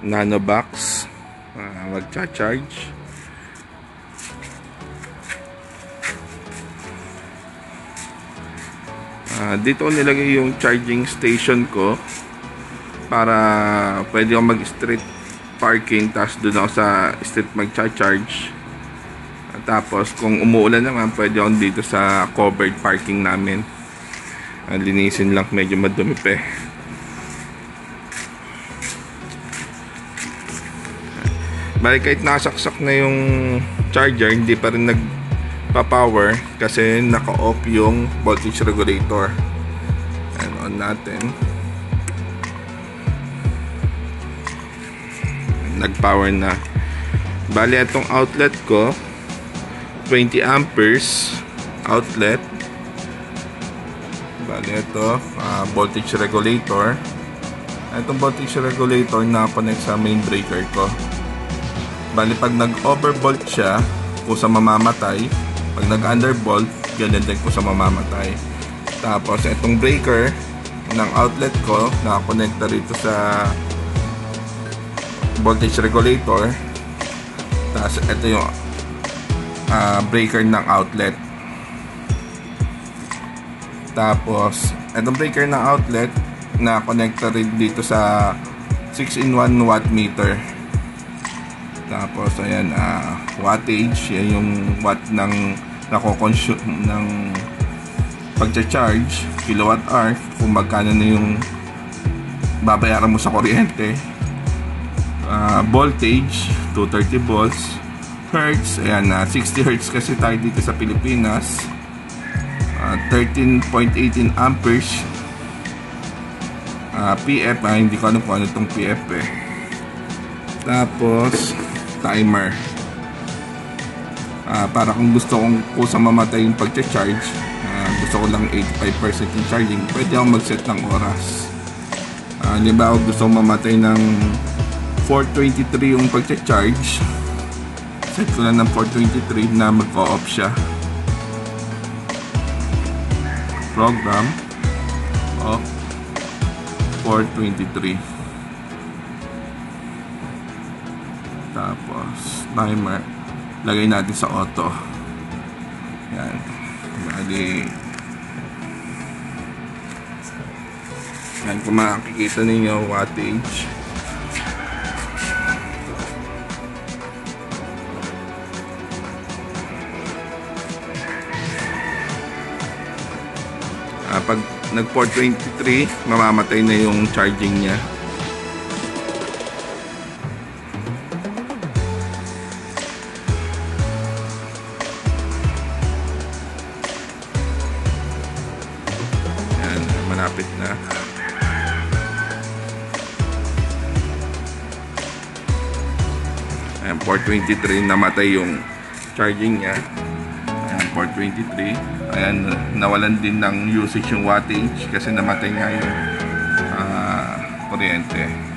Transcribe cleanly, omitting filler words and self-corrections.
nano box, magcha-charge. Dito ko nilagay yung charging station ko para pwede ako mag-street parking, tapos doon ako sa street magcha-charge. Tapos kung umuulan naman, pwede ako dito sa covered parking namin. Linisin lang, medyo madumi pa eh. Bali kahit nasaksak na yung charger, hindi pa rin nagpa-power kasi naka-off yung voltage regulator. And on natin, nag-power na. Bali itong outlet ko 20 amperes outlet. Bali ito voltage regulator. Itong voltage regulator na-connect sa main breaker ko. Bali pag nag-overvolt siya, kusa mamamatay. Pag nag-undervolt, ganun din kusa mamamatay. Tapos itong breaker ng outlet ko nakakonekta rito sa voltage regulator. Tapos ito yung breaker ng outlet. Tapos itong breaker ng outlet nakakonekta rin dito sa 6-in-1 watt meter. Tapos ayan, wattage, yan yung watt ng nako-consume ng pagcha-charge, kilowatt hour, kung magkano na yung babayaran mo sa kuryente. Voltage 230 volts. Hertz, ayan, 60 hertz kasi tayo dito sa Pilipinas. 13.18 amperes. PF, hindi ko alam kung ano itong PF eh. Tapos timer, para kung gusto kong kusang mamatay yung pagcha-charge, gusto ko lang 85% yung charging, pwede akong mag-set ng oras. Halimbawa gusto kong mamatay ng 4:23 yung pagcha-charge, set ko lang ng 4:23 na mag-off siya. Program off 4:23. Tapos timer, lagay natin sa auto. Yan. Bali yan, kung makikita ninyo wattage. Pag nag 4:23, mamamatay na yung charging niya. Malapit na. Ayan, 4:23, namatay yung charging niya. Ayan, 4:23. Ayan, nawalan din ng usage yung wattage kasi namatay nga yung kuryente.